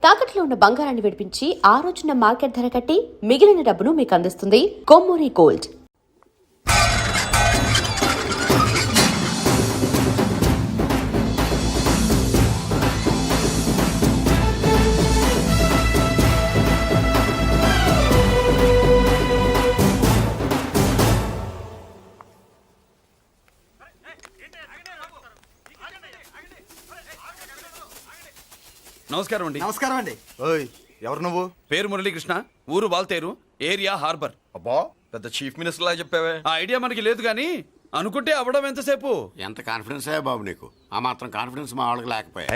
తాకట్లో ఉన్న బంగారాన్ని విడిపించి ఆ రోజున మార్కెట్ ధర కట్టి మిగిలిన డబ్బును మీకు అందిస్తుంది కొమ్మూరి గోల్డ్. నమస్కారం అండి. నమస్కారం అండి. ఓయ్, ఎవరు నువ్వు? పేరు మురళీకృష్ణ, ఊరు వాల్తేరు, ఏరియా హార్బర్. అబ్బా, పెద్ద చీఫ్ మినిస్టర్ లా చెప్పావే. ఆ ఐడియా మనకి లేదు కానీ అనుకుంటే అవ్వడం ఎంతసేపు. ఎంత కాన్ఫిడెన్స్ అయ్యా బాబు నీకు? ఆ మాత్రం కాన్ఫిడెన్స్ మా వాళ్ళకి లేకపోయా?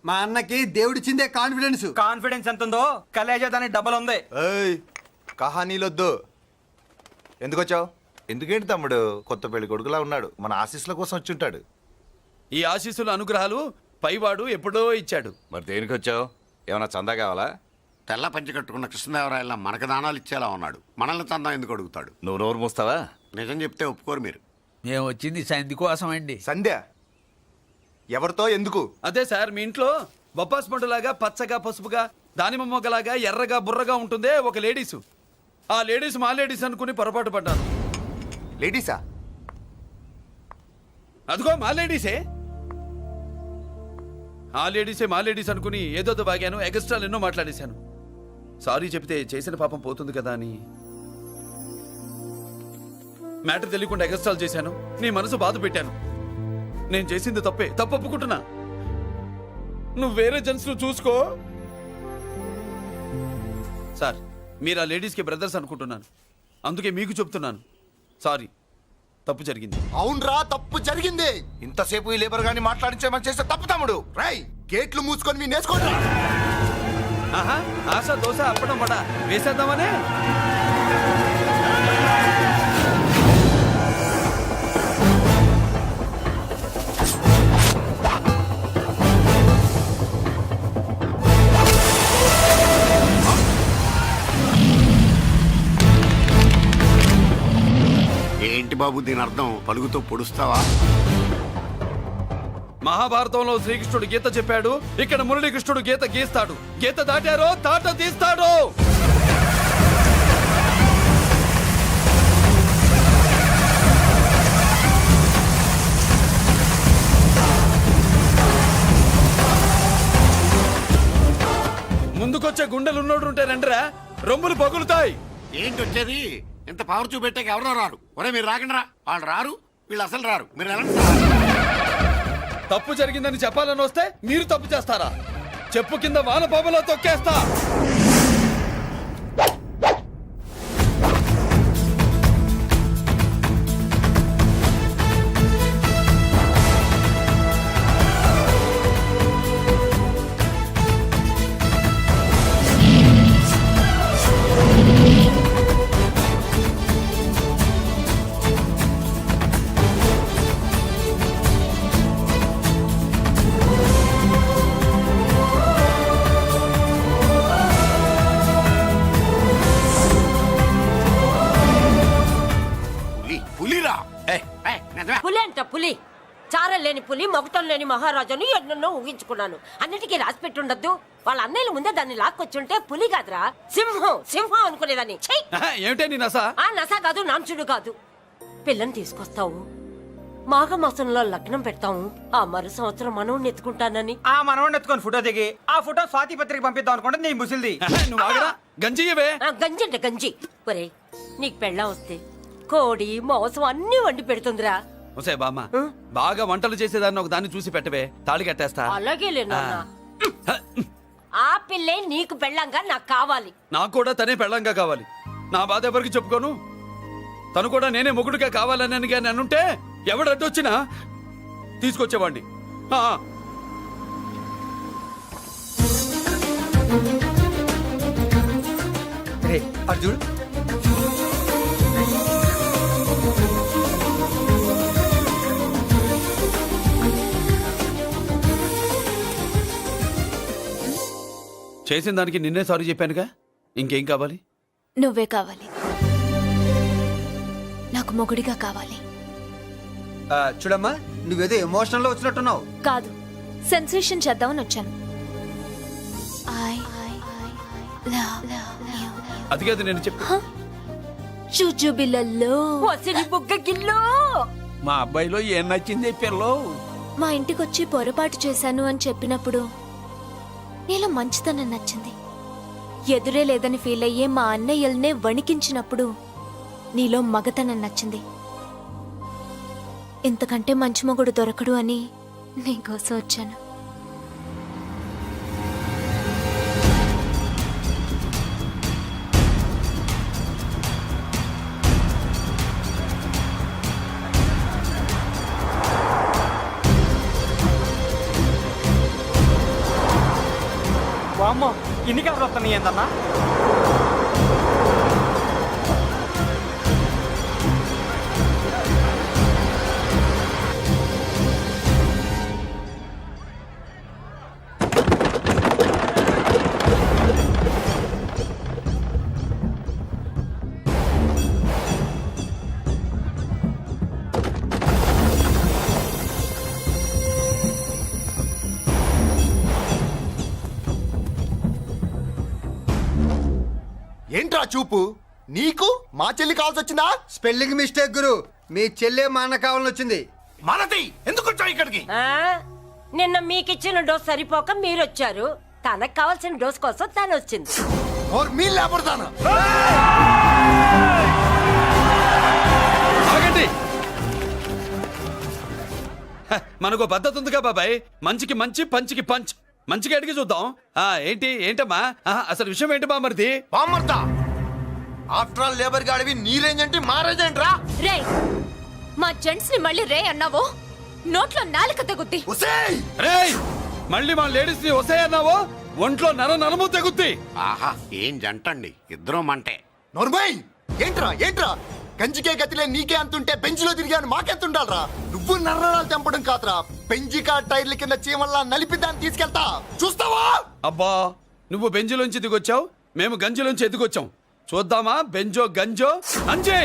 మా అన్నకి దేవుడిచ్చిందే కాన్ఫిడెన్స్. కాన్ఫిడెన్స్ ఎంత ఉందో కలేజా దానికి డబల్ ఉంది. ఏయ్, కహానీలొద్దు. ఎందుకు వచ్చావు? ఎందుకేంటి తమ్ముడు, కొత్త పెళ్లి కొడుకులా ఉన్నాడు, మన ఆశీస్సుల కోసం వచ్చుంటాడు. ఈ ఆశీస్సుల అనుగ్రహాలు పైవాడు ఎప్పుడో ఇచ్చాడు. మరి దేనికి వచ్చావు? ఏమన్నా చందా కావాలా? తెల్ల పంచి కట్టుకున్న కృష్ణదేవరాయల మనకు దానాలు ఇచ్చేలా ఉన్నాడు. మనల్ని తందా ఎందుకు అడుగుతాడు? నువ్వు నోరు మూస్తావా? నిజం చెప్తే ఒప్పుకోరు మీరు. మేము వచ్చింది సంధి కోసం అండి. సంధ్య ఎవరితో ఎందుకు? అదే సార్, మీ ఇంట్లో బొప్పాస్ పండులాగా పచ్చగా పసుపుగా దానిమ్మ మొగ్గలాగా ఎర్రగా బుర్రగా ఉంటుందే ఒక లేడీసు. ఆ లేడీస్ మా లేడీస్ అనుకుని పొరపాటు పడ్డాను. లేడీసా? అదిగో మా లేడీసే. ఆ లేడీసే మా లేడీస్ అనుకుని ఏదో బాగాను, ఎగస్ట్రాలు ఎన్నో మాట్లాడేశాను. సారీ చెప్తే చేసిన పాపం పోతుంది కదా అని మ్యాటర్ తెలియకుండా ఎగస్ట్రాలు చేశాను. నీ మనసు బాధ పెట్టాను. నేను చేసింది తప్పే, తప్పు ఒప్పుకుంటున్నా. నువ్వు వేరే జెంట్స్ ను చూసుకో. సార్, మీరు ఆ లేడీస్కి బ్రదర్స్ అనుకుంటున్నాను, అందుకే మీకు చెప్తున్నాను. సారీ, తప్పు జరిగింది. అవునరా, తప్పు జరిగింది. ఇంతసేపు ఈ లేబర్ గాని మాట్లాడించేమని చేస్తే తప్పు తమ్ముడు. రై, గేట్లు మూసుకొని నేర్చుకోండి. ఆహా, ఆశ దోశ అప్పడం వడ వేసేద్దామనే. ఏంటి బాబు దీని అర్థం? పలుగుతో పొడుస్తావా? మహాభారతంలో శ్రీకృష్ణుడు గీత చెప్పాడు, ఇక్కడ మురళీకృష్ణుడు గీత గీస్తాడు. గీత దాటారో తాట తీస్తాడు. ముందుకొచ్చే గుండెలున్నోడు ఉంటే రండిరా, రొమ్ములు పగులుతాయి. ఏంటి వచ్చేది? ఇంత పవర్ చూపెట్టాక ఎవరో రారు. ఒరే మీరు రాకండి రా. వాళ్ళు రారు, వీళ్ళు అసలు రారు. మీరు ఎలా? తప్పు జరిగిందని చెప్పాలని వస్తే మీరు తప్పు చేస్తారా? చెప్పు కింద వాన బాబులో తొక్కేస్తా. పులిరా? పులి అంట పులి. చారం లేని పులి, మొగటం లేని మహారాజుని ఎన్నెన్నో ఊహించుకున్నాను. అన్నిటికీ రాసి పెట్టుండద్దు. వాళ్ళ అన్నయ్యల ముందే దాన్ని లాక్కొచ్చుంటే పులి కాదురా, సింహం. సింహం అనుకునేదాన్ని. ఏమిటే నీ నస? ఆ నస కాదు, నాంచుడు కాదు. పిల్లని తీసుకొస్తావు, మాఘమాసంలో లగ్నం పెడతాము. ఆ మరు సంవత్సరం మనవుని ఎత్తుకుంటానని ఆ మనవాడిని ఎత్తుకొని ఫోటో దిగి ఆ ఫోటో స్వాతి పత్రిక పంపిద్దాం అనుకుంటే నీ ముసిల్ది. నువ్వు ఆగరా, గంజియవే. గంజి అంటే గంజి. ఒరే, నీకు పెళ్ళం వస్తే కోడి మాంసం అన్ని వండి పెడుతుందిరా. ఒసే బామ్మ, బాగా వంటలు చేసేదాన్ని ఒక దాన్ని చూసి పెట్టవే, తాళి కట్టేస్తా. అలాగే లేనా? ఆ పిల్లే నీకు పెళ్ళంగా నాకు కావాలి. నాకు కూడా తనే పెళ్ళంగా కావాలి. నా బాధ ఎవరికి చెప్పుకోను. తను కూడా నేనే మొగుడుగా కావాలని కానీ అనుంటే ఎవడడ్డొచ్చినా తీసుకొచ్చేవాడిని. అర్జున్, చేసిన దానికి నిన్నే సారీ చెప్పానుగా, ఇంకేం కావాలి? నువ్వే కావాలి. నాకు మొగుడిగా కావాలి. చూడమ్మా, నువ్వేదో ఎమోషనల్ లో వచ్చినట్టున్నావు. కాదు, సెన్సేషన్ చేద్దామని వచ్చాను. అది కాదు నేను చెప్పి చుచుబిళ్ళల్లో వసిరి బుగ్గ గిల్లు మా అబ్బాయిలో ఏం నచ్చింది పిల్లో మా ఇంటికొచ్చి పొరపాటు చేశాను అని చెప్పినప్పుడు నీలో మంచితనం నచ్చింది. ఎదురే లేదని ఫీల్ అయ్యే మా అన్నయ్యల్నే వణికించినప్పుడు నీలో మగతనం నచ్చింది. ఇంతకంటే మంచి మొగుడు దొరకడు అని నీకోసం వచ్చాను. వామ్మో ఇన్ని కవర్లు వస్తున్నాయి ఏందన్నా? ఏంట్రా చూపు నీకు మా చెల్లి కావాల్సి వచ్చిందా? స్పెల్లింగ్ మిస్టేక్ గురు. మీ చెల్లె మా అన్న కావాలని వచ్చింది. మనది ఎందుకు వచ్చావు ఇక్కడికి? ఆ? నిన్న మీకిచ్చిన డోస్ సరిపోక మీరొచ్చారు. తనకు కావాల్సిన డోస్ కోసం తను వచ్చింది. మీ లేపడతాను. ఆగండి. హ, మనకు పద్ధతి ఉందిగా బాబాయ్. మంచికి మంచి, పంచికి పంచ్. మంచిగా అడిగి చూద్దాం. ఏంటమ్మా అసలు విషయం ఏంటి బామర్ది? బామ్మర్దా ఆఫ్టర్ ఆల్ లేబర్ గాడివి నీ రేంజ్ అంటే మా రేంజ్ ఏంట్రా? రే మా జెంట్స్ ని మళ్ళీ రే అన్నావో నోట్లో నాలుక తెగుద్ది. ఒసేయ్ రేయ్, మళ్ళీ మా లేడీస్ ని వస్తాయన్నావో ఒంట్లో నరము తెగుద్ది. ఆహా ఏం జంటండి, ఇద్దరం మంటే. నోర్మై ఏంట్రా గంజికే గతిలే నీకే అంతుంటే బెంచ్లో తిరిగాను మాకెంతుండాలరా? నువ్వు నర్రాలు తెంపడం కాదురా, పెంజికా టైర్ల కింద చీమల్లా నలిపి దాన్ని తీసుకెళ్తా చూస్తావా? అబ్బా, నువ్వు బెంజులోంచి దిగొచ్చావు, మేము గంజిలోంచి ఎదిగొచ్చాం. చూద్దామా బెంజో గంజో అంజే.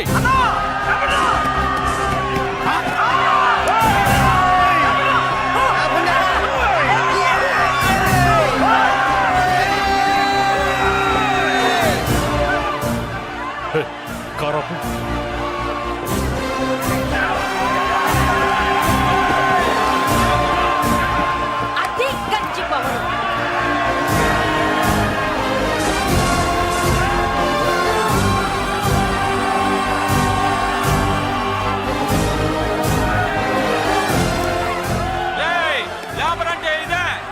అది గంజి పవరు.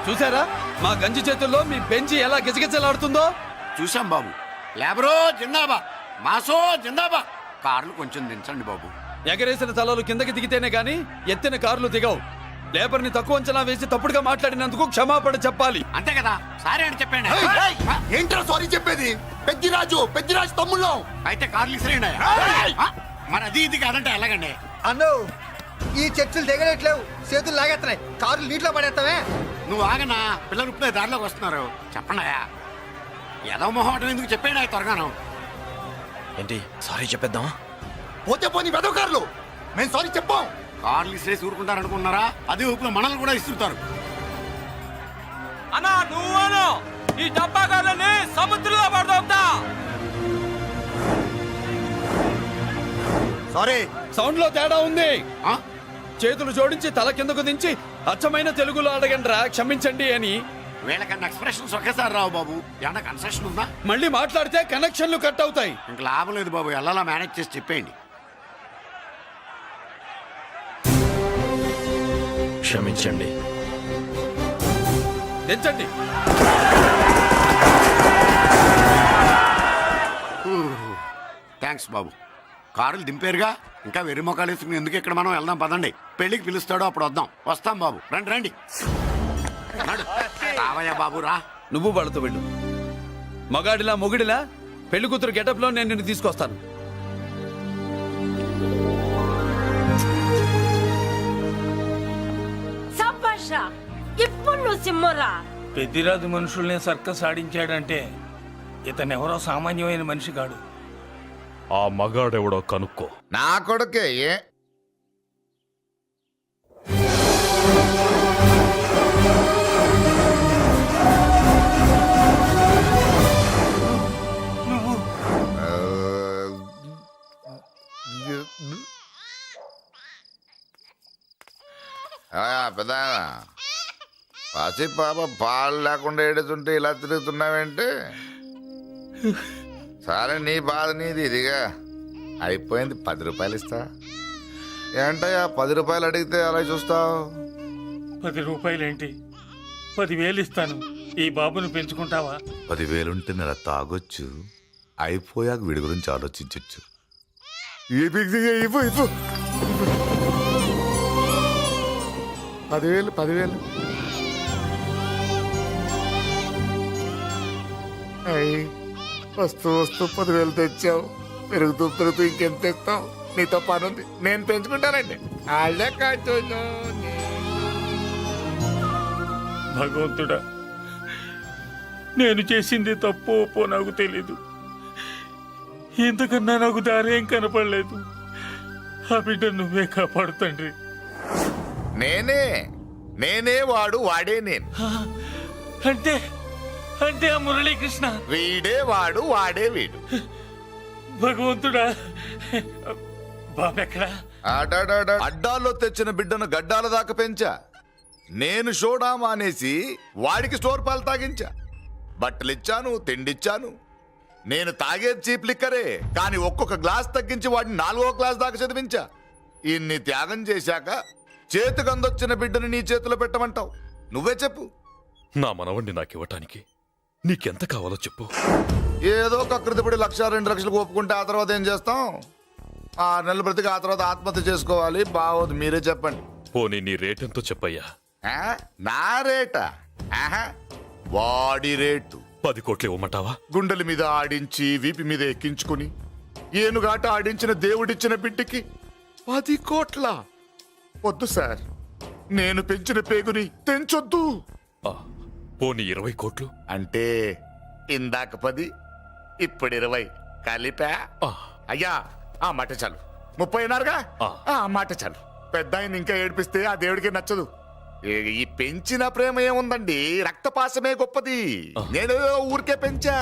చూసారా మా గంజి చేతుల్లో మీ బెంజి ఎలా గిజగిజలాడుతుందో? చూసాం బాబు. లేబరో జిందాబా, మాసో జిందాబా. కార్లు కొంచెం దించండి బాబు. ఎగరేసిన తలలు కిందకి దిగితేనే గాని ఎత్తిన కార్లు దిగవు. లేబర్ ని తక్కువ అంచనా వేసి తప్పుడుగా మాట్లాడినందుకు క్షమాపణ చెప్పాలి. అంతే కదా, సారీ అని చెప్పండి. ఏంట్రా సారీ చెప్పేది? పెద్దిరాజు తమ్ముళ్ళం. అయితే కార్లు ఇసిరేయండి. మరి అది ఇది కాదంటే ఎలాగండి? అన్నో ఈ చర్చలు దిగలేట్లేవు, చేతులు లాగేస్తున్నాయి, కార్లు నీటిలో పడేస్తావే. నువ్వు ఆగనా, పిల్లలు ఇప్పుడే దారిలోకి వస్తున్నారు. చెప్పండి ఏదో మొహం ఎందుకు చెప్పేయండి త్వరగాను. ఏంటి సారీ చెప్పేద్దాం? పోతే పోని వెదవకారులు, మేము సారీ చెప్పాం. కార్లు ఇసిరేసి ఊరుకుంటారనుకున్నారా? అదే ఊపిలో మనల్ని కూడా ఇస్తుంటారు. అన్నా నువ్వు ఈ డబ్బాగాలని సముద్రంలో పడదవుతా. సారీ, సౌండ్ లో తేడా ఉంది. ఆ? చేతులు జోడించి తల కిందకు దించి అచ్చమైన తెలుగులో అడగండ్రా క్షమించండి అని. వీళ్ళకన్నా ఎక్స్ప్రెషన్స్ ఒకేసారి రావు బాబు. ఏమన్నా కన్సెషన్ ఉందా? మళ్ళీ మాట్లాడితే కనెక్షన్లు కట్ అవుతాయి. ఇంక లాభం లేదు బాబు, ఎలా మేనేజ్ చేసి చెప్పేయండి. క్షమించండి. దించండి. థ్యాంక్స్ బాబు. కారులు దింపారుగా, ఇంకా వెర్రి మొక్కలు వేసుకుని ఎందుకు ఇక్కడ మనం వెళ్దాం పదండి. పెళ్లికి పిలుస్తాడో అప్పుడు వద్దాం. వస్తాం బాబు, రండి రండి. రావయ్యా బాబు రా. నువ్వు వాళ్ళతో వెళ్ళు. మగాడిలా మొగుడిలా పెళ్లి కూతురు గెటప్ లో నేను నిన్ను తీసుకొస్తాను. సంభాష ఇప్పుడు నువ్వు సింహరా. పెద్దిరాజు మనుషుల్ని సర్కస్ ఆడించాడంటే ఇతనెవరో సామాన్యమైన మనిషి కాడు. ఆ మగాడెవడో కనుక్కో. నా కొడుకే పెదాయన పసి పాప పాలు లేకుండా ఏడుతుంటే ఇలా తిరుగుతున్నావేంటి? సరే నీ బాధ నీది, ఇదిగా అయిపోయింది. 10 రూపాయలు ఇస్తా. ఏంటయ్యా 10 రూపాయలు అడిగితే అలా చూస్తావు? 10 రూపాయలేంటి, 10,000 ఇస్తాను. ఈ బాబును పెంచుకుంటావా? 10,000 ఉంటే నెల తాగొచ్చు, అయిపోయాక వీడి గురించి ఆలోచించవచ్చు. 10,000 వస్తూ 10,000 తెచ్చావు. పెరుగుతూ ఇంకెంత తెస్తావు? నీతో పని ఉంది, నేను పెంచుకుంటానండి. వాళ్ళే కాదు. భగవంతుడా, నేను చేసింది తప్పు ఒప్పో నాకు తెలీదు. ఇంతకన్నా నాకు దారేం కనపడలేదు. ఆ బిడ్డ నువ్వే కాపాడు తండ్రి. నేనే వాడు, వాడే నేను. అంటే అంటే ఆ మురళీకృష్ణ వీడే వాడు, వాడే వీడు. భగవంతుడా, బాబెక్కడా? అడ్డాల్లో తెచ్చిన బిడ్డను గడ్డాల దాకా పెంచా. నేను షోడా మానేసి వాడికి స్టోర్ పాలు తాగించా. బట్టలిచ్చాను, తిండిచ్చాను. నేను తాగేది చీప్ లిక్కరే, కానీ ఒక్కొక్క గ్లాస్ తగ్గించి వాడిని 4వ క్లాస్ దాకా చదివించా. ఇన్ని త్యాగం చేశాక చేతికి అందొచ్చిన బిడ్డని నీ చేతిలో పెట్టమంటావు? నువ్వే చెప్పు. నా మనవణ్ణి నాకివ్వటానికి నీకెంత కావాలో చెప్పు. ఏదో కకృతిపడి 1,00,000 2 లక్షలకు ఒప్పుకుంటే ఆ తర్వాత ఏం చేస్తాం? 6 నెలలు బ్రతికి ఆ తర్వాత ఆత్మహత్య చేసుకోవాలి. బాగోదు, మీరే చెప్పండి. పోనీ నీ రేటెంతో చెప్పయ్యా. నా రేటా? వాడి రేటు 10 కోట్లు ఇవ్వమంటావా? గుండెల మీద ఆడించి వీపి మీద ఎక్కించుకుని ఏనుగాట ఆడించిన దేవుడిచ్చిన బిడ్డకి 10 కోట్ల? వద్దు సార్, నేను పెంచిన పేగుని తెంచొద్దు. పోనీ 20 కోట్లు? అంటే ఇందాక 10, ఇప్పుడు 20 కలిపా? అయ్యా ఆ మాట చాలు. 30 అన్నారుగా, ఆ మాట చాలు. పెద్ద ఆయన ఇంకా ఏడిపిస్తే ఆ దేవుడికి నచ్చదు. ఈ పెంచిన ప్రేమ ఏముందండి, రక్తపాసమే గొప్పది. నేనేదో ఊరికే పెంచా,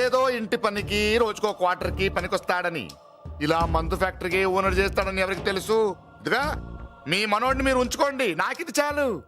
ఏదో ఇంటి పనికి రోజుకో క్వార్టర్కి పనికొస్తాడని. ఇలా మందు ఫ్యాక్టరీకి ఓనర్ చేస్తాడని ఎవరికి తెలుసు? ఇదిగా మీ మనోడిని మీరు ఉంచుకోండి, నాకిది చాలు.